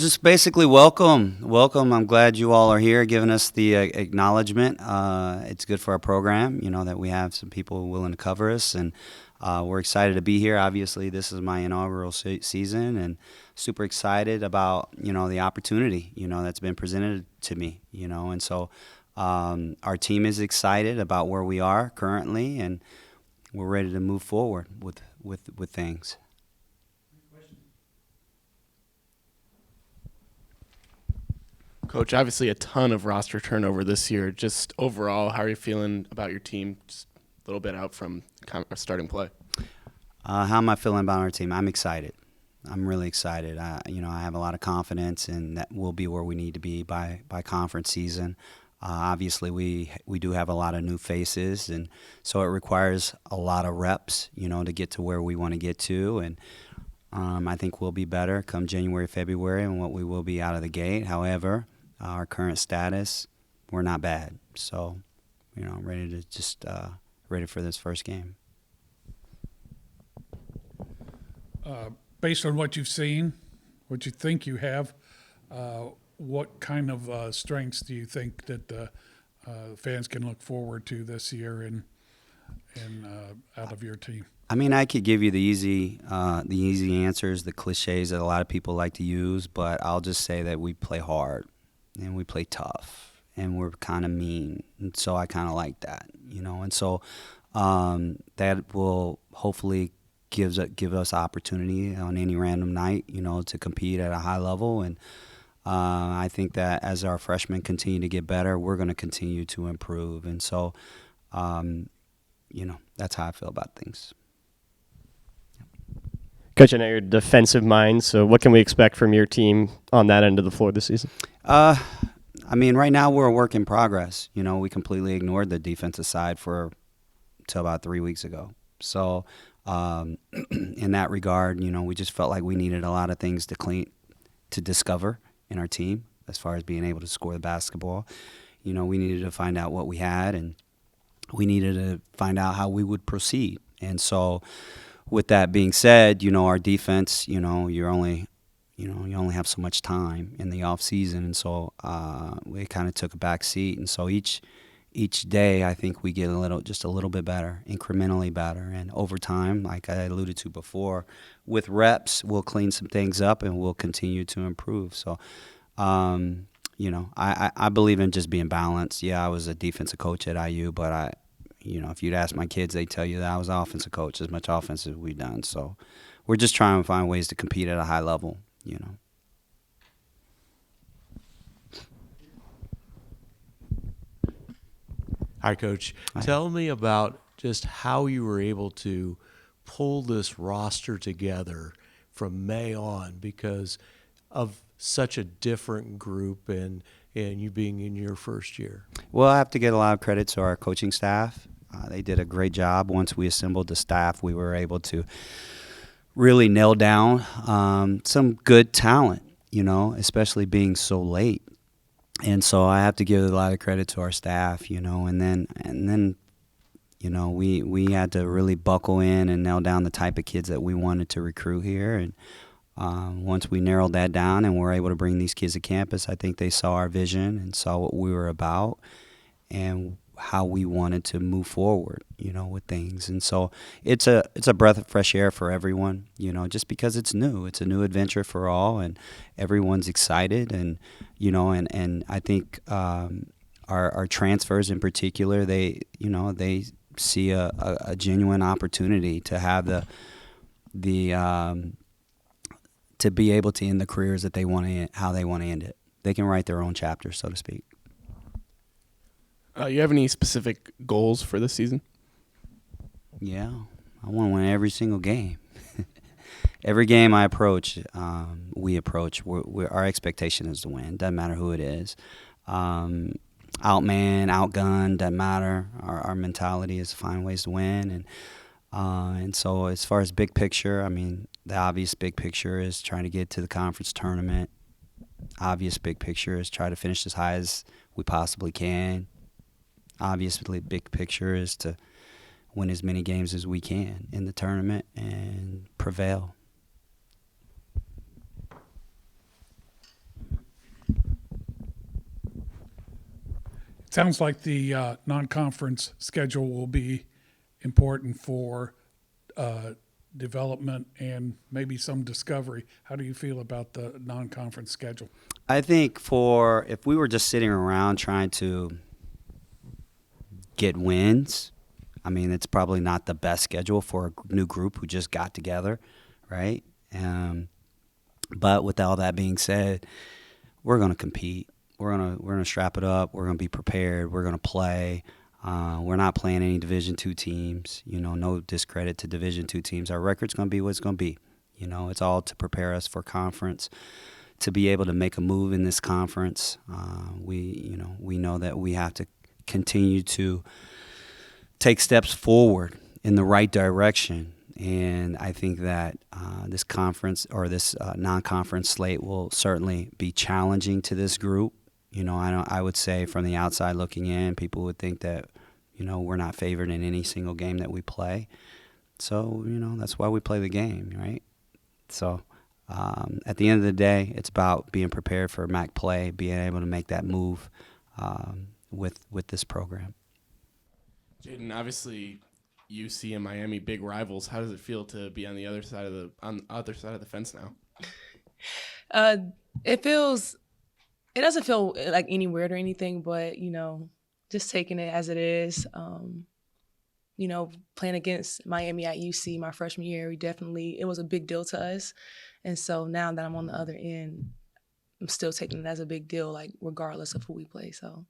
Just basically welcome. I'm glad you all are here, giving us the acknowledgement. It's good for our program, that we have some people willing to cover us, and we're excited to be here. Obviously, this is my inaugural season, and super excited about the opportunity that's been presented to me. And so our team is excited about where we are currently, and we're ready to move forward with things. Coach, obviously a ton of roster turnover this year. Just overall, how are you feeling about your team? Just a little bit out from starting play. How am I feeling about our team? I'm excited. I'm really excited. I have a lot of confidence, and that we'll be where we need to be by conference season. Obviously, we do have a lot of new faces, and so it requires a lot of reps, to get to where we want to get to. And I think we'll be better come January, February, and what we will be out of the gate. However, our current status, we're not bad. So, I'm ready to just ready for this first game. Based on what you've seen, what you think you have, what kind of strengths do you think that fans can look forward to this year and out of your team? I mean, I could give you the easy answers, the cliches that a lot of people like to use, but I'll just say that we play hard and we play tough and we're kind of mean, and so I kind of like that, And so that will hopefully give us opportunity on any random night, to compete at a high level. And I think that as our freshmen continue to get better, we're going to continue to improve. And so, that's how I feel about things. Coach, I know you're a defensive mind, so what can we expect from your team on that end of the floor this season? Right now we're a work in progress. We completely ignored the defensive side till about 3 weeks ago. So in that regard, we just felt like we needed a lot of things to discover in our team as far as being able to score the basketball. We needed to find out what we had, and we needed to find out how we would proceed. And so with that being said, our defense, you only have so much time in the off season, and so we kind of took a back seat. And so each day, I think we get just a little bit better, incrementally better, and over time, like I alluded to before, with reps, we'll clean some things up and we'll continue to improve. So, I believe in just being balanced. Yeah, I was a defensive coach at IU, but if you'd ask my kids, they'd tell you that I was an offensive coach, as much offense as we've done. So we're just trying to find ways to compete at a high level, Hi, Coach. Hi. Tell me about just how you were able to pull this roster together from May on because of such a different group and you being in your first year. Well, I have to get a lot of credit to our coaching staff. They did a great job. Once we assembled the staff, we were able to really nail down some good talent, especially being so late. And so I have to give a lot of credit to our staff, and then we had to really buckle in and nail down the type of kids that we wanted to recruit here. And once we narrowed that down and were able to bring these kids to campus, I think they saw our vision and saw what we were about and how we wanted to move forward, with things. And so it's a breath of fresh air for everyone, just because it's new. It's a new adventure for all, and everyone's excited. And, and I think our transfers in particular, they see a genuine opportunity to have to be able to end the careers that they want to end, how they want to end it. They can write their own chapter, so to speak. You have any specific goals for this season? Yeah, I want to win every single game. Every game I approach, we approach, our expectation is to win. Doesn't matter who it is. Outman, outgunned, doesn't matter. Our mentality is to find ways to win. And so as far as big picture, the obvious big picture is trying to get to the conference tournament. Obvious big picture is try to finish as high as we possibly can. Obviously, big picture is to win as many games as we can in the tournament and prevail. Sounds like the non-conference schedule will be important for development and maybe some discovery. How do you feel about the non-conference schedule? I think if we were just sitting around trying to get wins, I mean, it's probably not the best schedule for a new group who just got together, right? But with all that being said, we're going to compete. We're gonna strap it up. We're gonna be prepared. We're gonna play. We're not playing any Division II teams. No discredit to Division II teams. Our record's gonna be what it's gonna be. It's all to prepare us for conference, to be able to make a move in this conference. We know that we have to continue to take steps forward in the right direction. And I think that this conference or this non-conference slate will certainly be challenging to this group. I would say from the outside looking in, people would think that, we're not favored in any single game that we play. So, that's why we play the game, right? So at the end of the day, it's about being prepared for MAC play, being able to make that move with this program. Jadyn, obviously UC and Miami, big rivals. How does it feel to be on the other side of the fence now? It doesn't feel like any weird or anything, but, just taking it as it is. Playing against Miami at UC my freshman year, it was a big deal to us. And so now that I'm on the other end, I'm still taking it as a big deal, like regardless of who we play. So.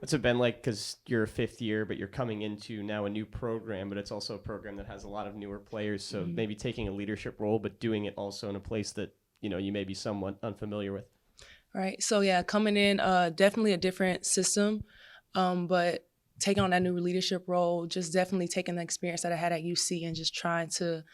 What's it been like, because you're a fifth year, but you're coming into now a new program, but it's also a program that has a lot of newer players, so maybe taking a leadership role, but doing it also in a place that, you may be somewhat unfamiliar with. Right. So, yeah, coming in, definitely a different system, but taking on that new leadership role, just definitely taking the experience that I had at UC and just trying to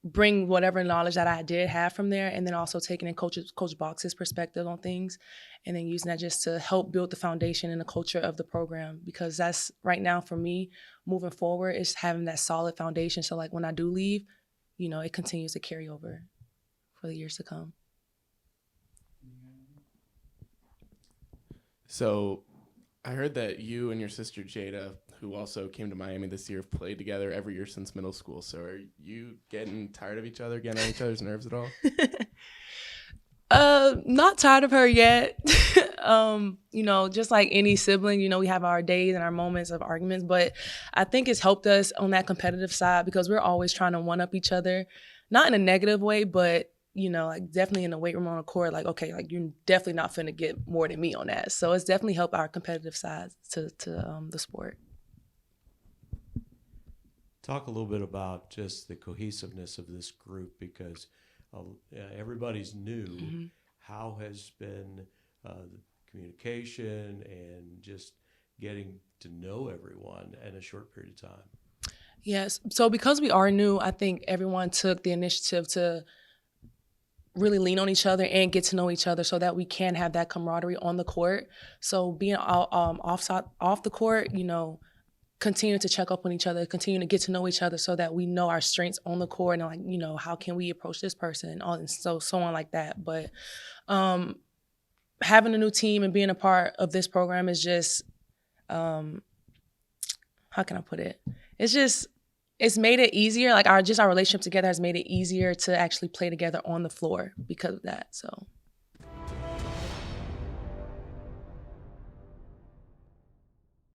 bring whatever knowledge that I did have from there, and then also taking in Coach Box's perspective on things, and then using that just to help build the foundation and the culture of the program, because that's right now for me moving forward is having that solid foundation. So like when I do leave, it continues to carry over for the years to come. So I heard that you and your sister Jada, who also came to Miami this year, have played together every year since middle school. So are you getting tired of each other, getting on each other's nerves at all? Not tired of her yet. Just like any sibling, we have our days and our moments of arguments, but I think it's helped us on that competitive side because we're always trying to one-up each other, not in a negative way, but like definitely in the weight room on the court, like, okay, like you're definitely not finna get more than me on that. So it's definitely helped our competitive side to the sport. Talk a little bit about just the cohesiveness of this group, because everybody's new. Mm-hmm. How has been the communication and just getting to know everyone in a short period of time? Yes. So because we are new, I think everyone took the initiative to really lean on each other and get to know each other so that we can have that camaraderie on the court. So being off the court, continue to check up on each other, continue to get to know each other so that we know our strengths on the court and like, how can we approach this person and so on like that. But having a new team and being a part of this program is just, how can I put it? It's made it easier. Like our relationship together has made it easier to actually play together on the floor because of that. So.